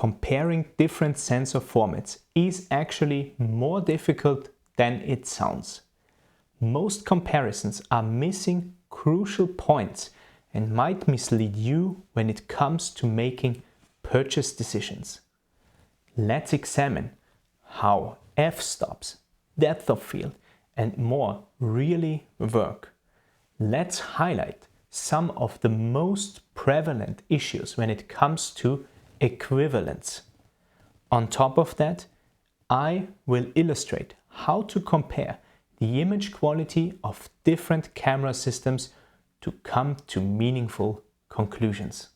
comparing different sensor formats is actually more difficult than it sounds. Most comparisons are missing crucial points and might mislead you when it comes to making purchase decisions. Let's examine how f-stops, depth of field, and more really work. Let's highlight some of the most prevalent issues when it comes to equivalence. On top of that, I will illustrate how to compare the image quality of different camera systems to come to meaningful conclusions.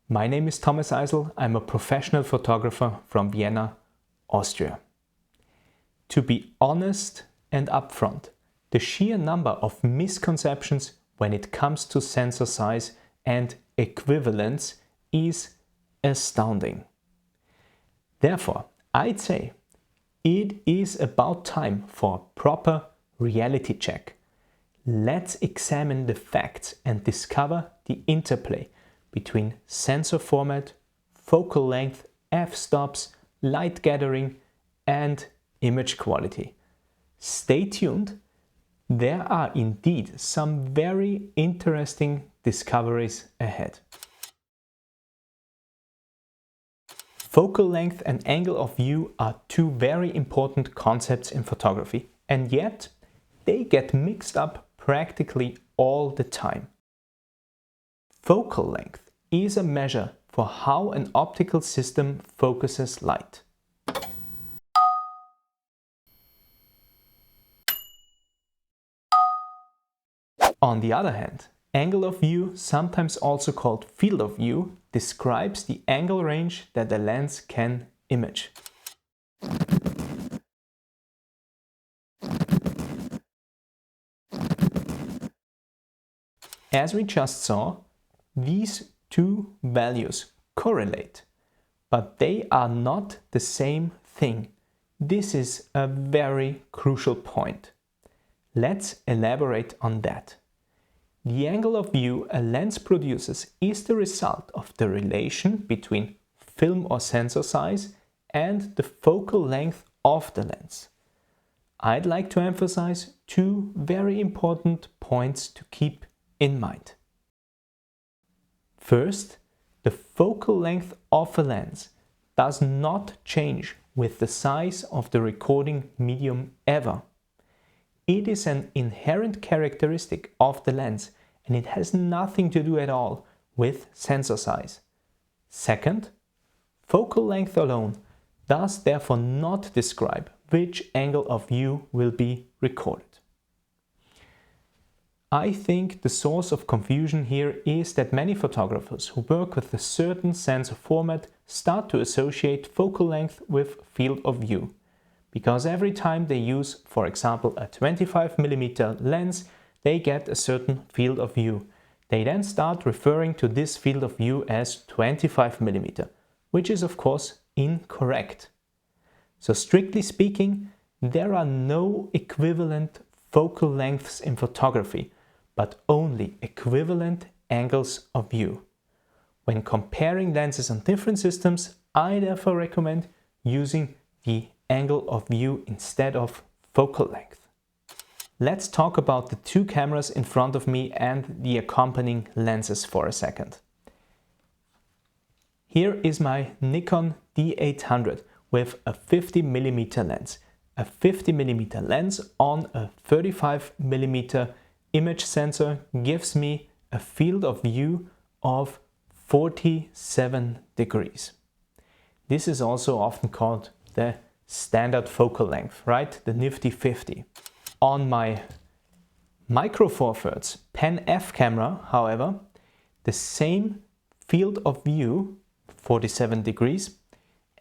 My name is Thomas Eisl. I'm a professional photographer from Vienna, Austria. To be honest and upfront, the sheer number of misconceptions when it comes to sensor size and equivalence is astounding. Therefore, I'd say it is about time for a proper reality check. Let's examine the facts and discover the interplay between sensor format, focal length, f-stops, light gathering, and image quality. Stay tuned. There are indeed some very interesting discoveries ahead. Focal length and angle of view are two very important concepts in photography, and yet they get mixed up practically all the time. Focal length is a measure for how an optical system focuses light. On the other hand, angle of view, sometimes also called field of view, describes the angle range that a lens can image. As we just saw, these two values correlate, but they are not the same thing. This is a very crucial point. Let's elaborate on that. The angle of view a lens produces is the result of the relation between film or sensor size and the focal length of the lens. I'd like to emphasize two very important points to keep in mind. First, the focal length of a lens does not change with the size of the recording medium ever. It is an inherent characteristic of the lens and it has nothing to do at all with sensor size. Second, focal length alone does therefore not describe which angle of view will be recorded. I think the source of confusion here is that many photographers who work with a certain sensor format start to associate focal length with field of view. Because every time they use, for example, a 25mm lens, they get a certain field of view. They then start referring to this field of view as 25mm, which is of course incorrect. So strictly speaking, there are no equivalent focal lengths in photography, but only equivalent angles of view. When comparing lenses on different systems, I therefore recommend using the angle of view instead of focal length. Let's talk about the two cameras in front of me and the accompanying lenses for a second. Here is my Nikon D800 with a 50mm lens. A 50mm lens on a 35mm image sensor gives me a field of view of 47 degrees. This is also often called the standard focal length, right? The nifty 50. On my Micro Four Thirds Pen F camera, however, the same field of view, 47 degrees,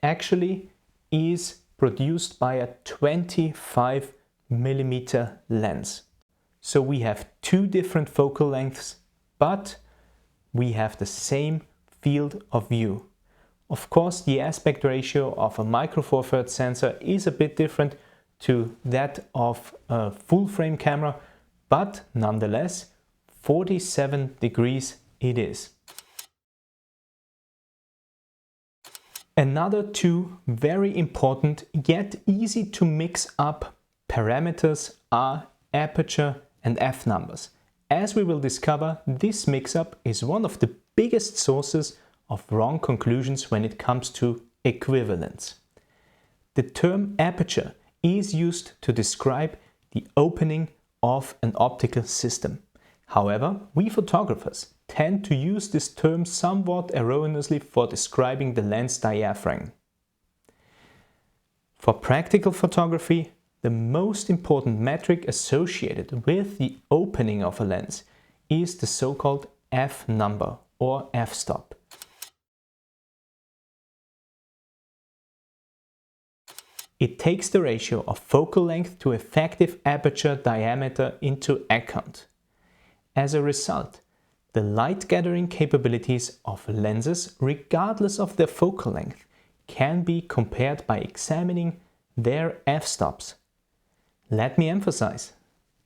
actually is produced by a 25mm lens. So we have two different focal lengths, but we have the same field of view. Of course, the aspect ratio of a Micro Four Thirds sensor is a bit different to that of a full frame camera, but nonetheless, 47 degrees it is. Another two very important yet easy to mix up parameters are aperture and f-numbers. As we will discover, this mix-up is one of the biggest sources of wrong conclusions when it comes to equivalence. The term aperture is used to describe the opening of an optical system. However, we photographers tend to use this term somewhat erroneously for describing the lens diaphragm. For practical photography, the most important metric associated with the opening of a lens is the so-called f-number or f-stop. It takes the ratio of focal length to effective aperture diameter into account. As a result, the light gathering capabilities of lenses, regardless of their focal length, can be compared by examining their f-stops. Let me emphasize,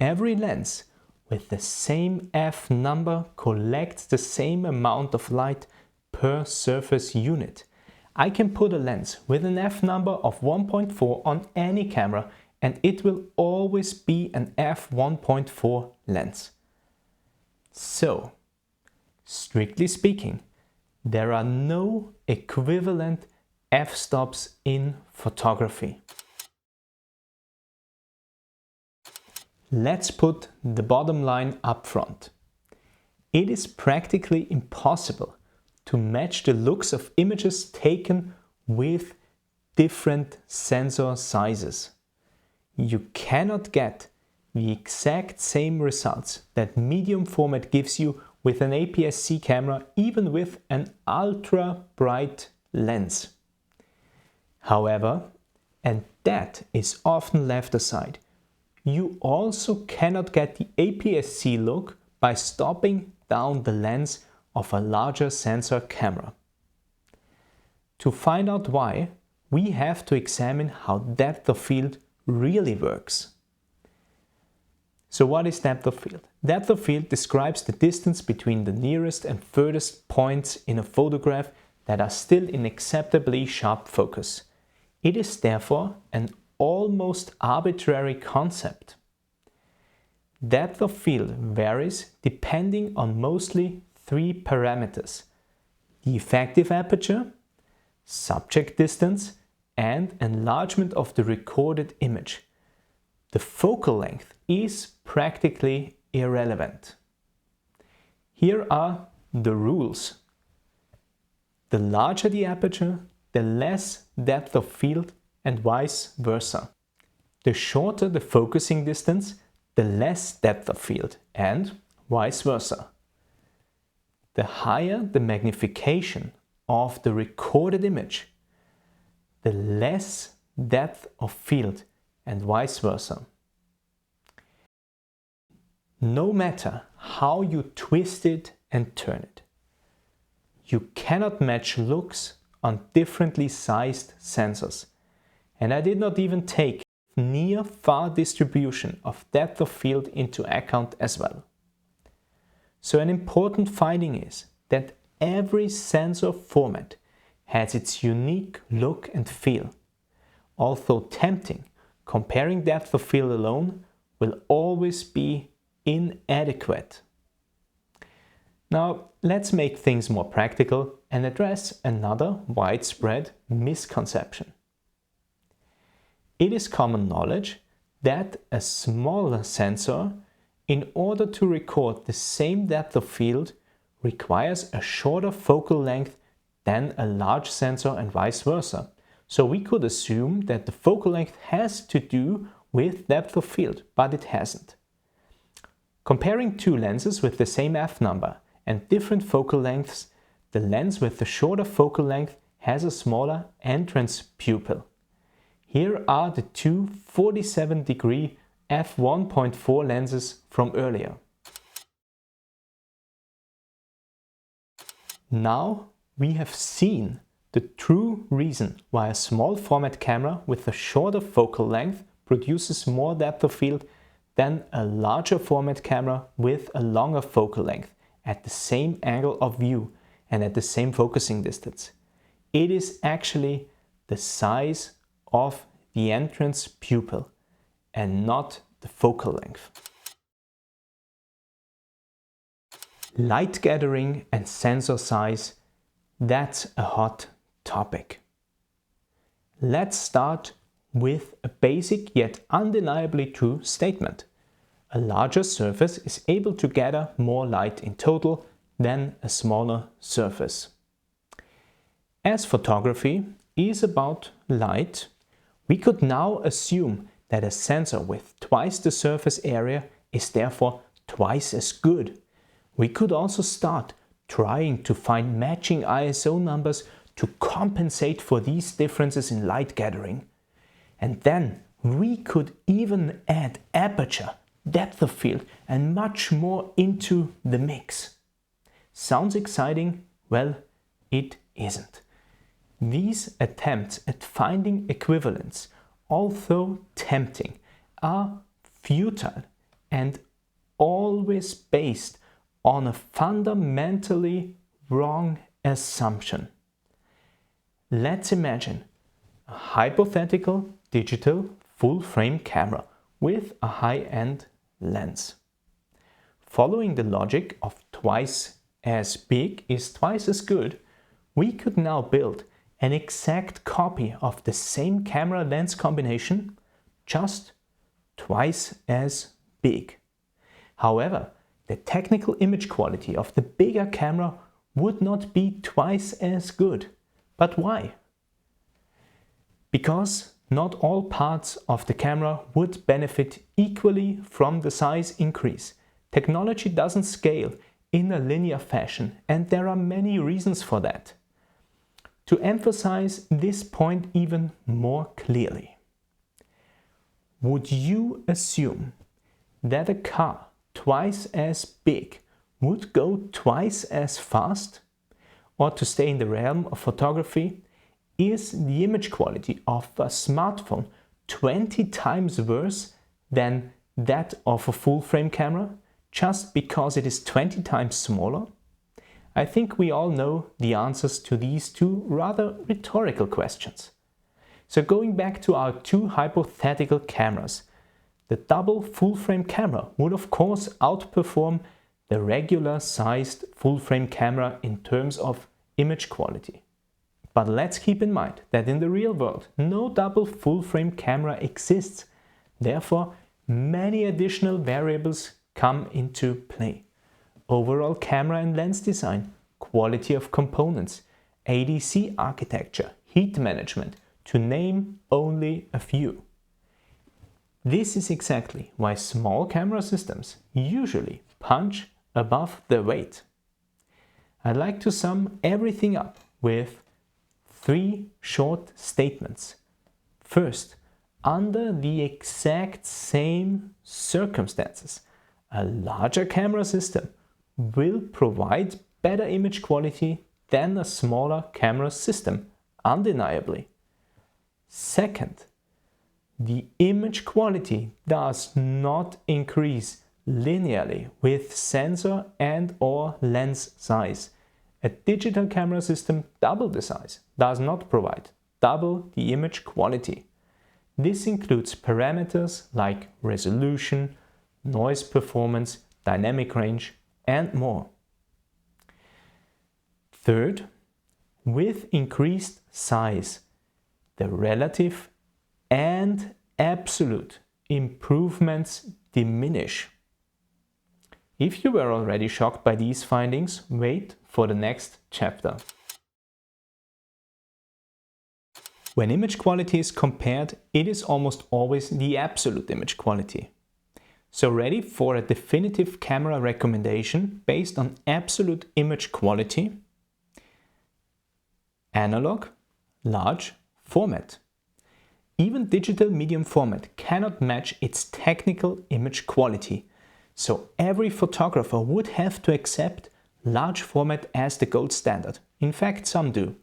every lens with the same f-number collects the same amount of light per surface unit. I can put a lens with an f-number of 1.4 on any camera and it will always be an f1.4 lens. So, strictly speaking, there are no equivalent f-stops in photography. Let's put the bottom line up front. It is practically impossible to match the looks of images taken with different sensor sizes. You cannot get the exact same results that medium format gives you with an APS-C camera, even with an ultra bright lens. However, and that is often left aside, you also cannot get the APS-C look by stopping down the lens of a larger sensor camera. To find out why, we have to examine how depth of field really works. So what is depth of field? Depth of field describes the distance between the nearest and furthest points in a photograph that are still in acceptably sharp focus. It is therefore an almost arbitrary concept. Depth of field varies depending on mostly three parameters: the effective aperture, subject distance, and enlargement of the recorded image. The focal length is practically irrelevant. Here are the rules. The larger the aperture, the less depth of field, and vice versa. The shorter the focusing distance, the less depth of field, and vice versa. The higher the magnification of the recorded image, the less depth of field, and vice versa. No matter how you twist it and turn it, you cannot match looks on differently sized sensors. And I did not even take near-far distribution of depth of field into account as well. So an important finding is that every sensor format has its unique look and feel. Although tempting, comparing depth of field alone will always be inadequate. Now let's make things more practical and address another widespread misconception. It is common knowledge that a smaller sensor, in order to record the same depth of field, requires a shorter focal length than a large sensor and vice versa. So we could assume that the focal length has to do with depth of field, but it hasn't. Comparing two lenses with the same f-number and different focal lengths, the lens with the shorter focal length has a smaller entrance pupil. Here are the two 47-degree f1.4 lenses from earlier. Now we have seen the true reason why a small format camera with a shorter focal length produces more depth of field than a larger format camera with a longer focal length at the same angle of view and at the same focusing distance. it is actually the size of the entrance pupil and not the focal length. Light gathering and sensor size, that's a hot topic. Let's start with a basic yet undeniably true statement. A larger surface is able to gather more light in total than a smaller surface. As photography is about light, we could now assume that a sensor with twice the surface area is therefore twice as good. We could also start trying to find matching ISO numbers to compensate for these differences in light gathering. And then we could even add aperture, depth of field and much more into the mix. Sounds exciting? Well, it isn't. These attempts at finding equivalence, although tempting, are futile and always based on a fundamentally wrong assumption. Let's imagine a hypothetical digital full-frame camera with a high-end lens. Following the logic of twice as big is twice as good, we could now build an exact copy of the same camera lens combination, just twice as big. However, the technical image quality of the bigger camera would not be twice as good. But why? Because not all parts of the camera would benefit equally from the size increase. Technology doesn't scale in a linear fashion, and there are many reasons for that. To emphasize this point even more clearly, would you assume that a car twice as big would go twice as fast? Or to stay in the realm of photography, is the image quality of a smartphone 20 times worse than that of a full-frame camera just because it is 20 times smaller? I think we all know the answers to these two rather rhetorical questions. So going back to our two hypothetical cameras, the double full-frame camera would of course outperform the regular sized full-frame camera in terms of image quality. But let's keep in mind that in the real world, no double full-frame camera exists. Therefore, many additional variables come into play. Overall camera and lens design, quality of components, ADC architecture, heat management, to name only a few. This is exactly why small camera systems usually punch above their weight. I'd like to sum everything up with 3 short statements. First, under the exact same circumstances, a larger camera system will provide better image quality than a smaller camera system, undeniably. Second, the image quality does not increase linearly with sensor and/or lens size. A digital camera system double the size does not provide double the image quality. This includes parameters like resolution, noise performance, dynamic range, and more. Third, with increased size, the relative and absolute improvements diminish. If you were already shocked by these findings, wait for the next chapter. When image quality is compared, it is almost always the absolute image quality. So ready for a definitive camera recommendation based on absolute image quality? Analog, large format. Even digital medium format cannot match its technical image quality. So every photographer would have to accept large format as the gold standard. In fact, some do.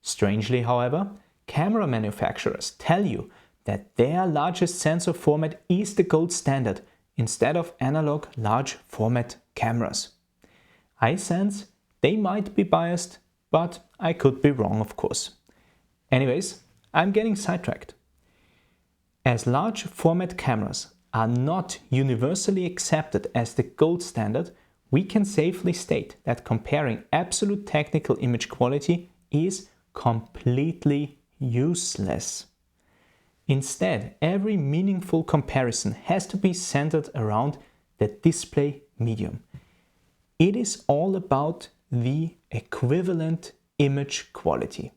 Strangely, however, camera manufacturers tell you that their largest sensor format is the gold standard instead of analog large format cameras. I sense they might be biased, but I could be wrong, of course. Anyways, I'm getting sidetracked. As large format cameras are not universally accepted as the gold standard, we can safely state that comparing absolute technical image quality is completely useless. Instead, every meaningful comparison has to be centered around the display medium. It is all about the equivalent image quality.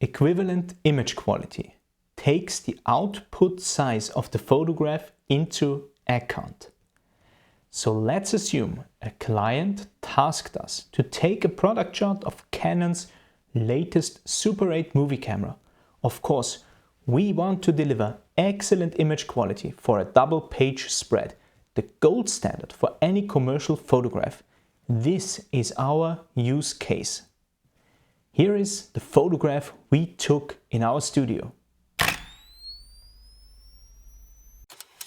Equivalent image quality takes the output size of the photograph into account. So let's assume a client tasked us to take a product shot of Canon's latest Super 8 movie camera. Of course, we want to deliver excellent image quality for a double page spread, the gold standard for any commercial photograph. This is our use case. Here is the photograph we took in our studio.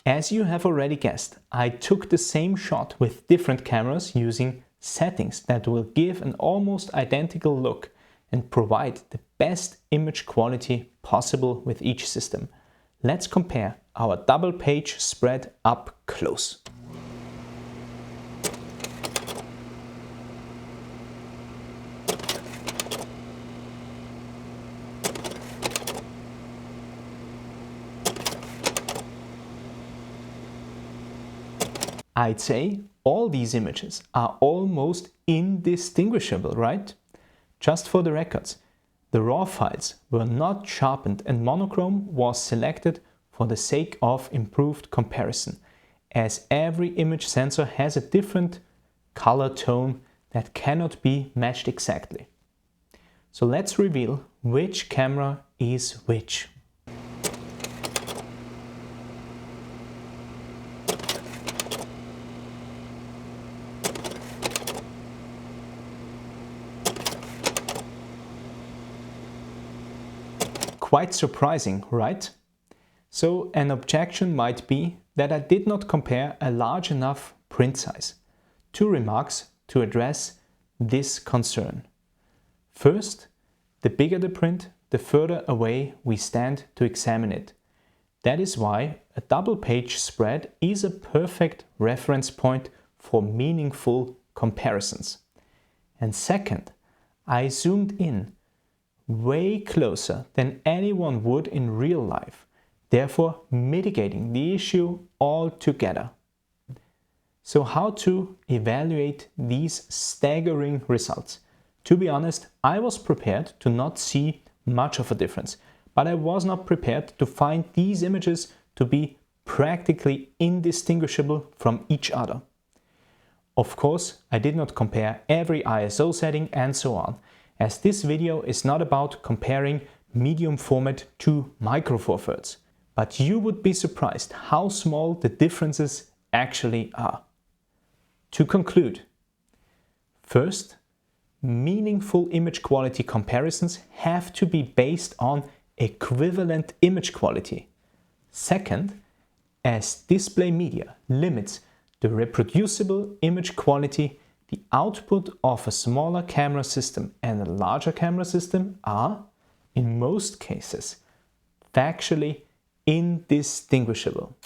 As you have already guessed, I took the same shot with different cameras using settings that will give an almost identical look and provide the best image quality possible with each system. Let's compare our double page spread up close. I'd say all these images are almost indistinguishable, right? Just for the records, the RAW files were not sharpened and monochrome was selected for the sake of improved comparison, as every image sensor has a different color tone that cannot be matched exactly. So let's reveal which camera is which. Quite surprising, right? So an objection might be that I did not compare a large enough print size. 2 remarks to address this concern. First, the bigger the print, the further away we stand to examine it. That is why a double page spread is a perfect reference point for meaningful comparisons. And second, I zoomed in way closer than anyone would in real life, therefore mitigating the issue altogether. So how to evaluate these staggering results? To be honest, I was prepared to not see much of a difference, but I was not prepared to find these images to be practically indistinguishable from each other. Of course, I did not compare every ISO setting and so on, as this video is not about comparing medium format to micro four thirds. But you would be surprised how small the differences actually are. To conclude, first, meaningful image quality comparisons have to be based on equivalent image quality. Second, as display media limits the reproducible image quality, the output of a smaller camera system and a larger camera system are, in most cases, factually indistinguishable.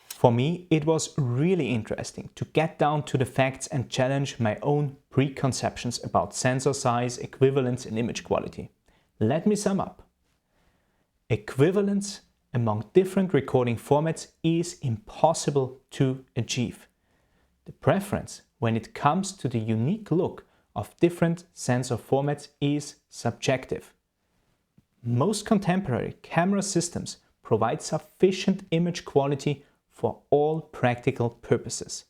For me, it was really interesting to get down to the facts and challenge my own preconceptions about sensor size, equivalence and image quality. Let me sum up. Equivalence among different recording formats is impossible to achieve. The preference when it comes to the unique look of different sensor formats is subjective. Most contemporary camera systems provide sufficient image quality for all practical purposes.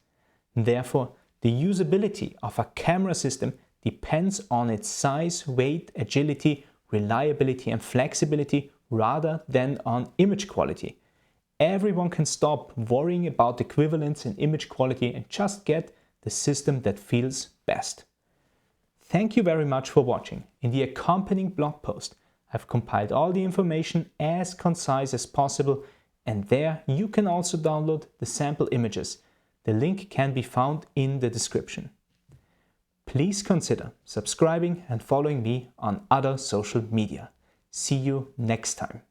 Therefore, the usability of a camera system depends on its size, weight, agility, reliability and flexibility rather than on image quality. Everyone can stop worrying about equivalence and image quality and just get the system that feels best. Thank you very much for watching. In the accompanying blog post, I've compiled all the information as concise as possible, and there you can also download the sample images The link can be found in the description. Please consider subscribing and following me on other social media. See you next time.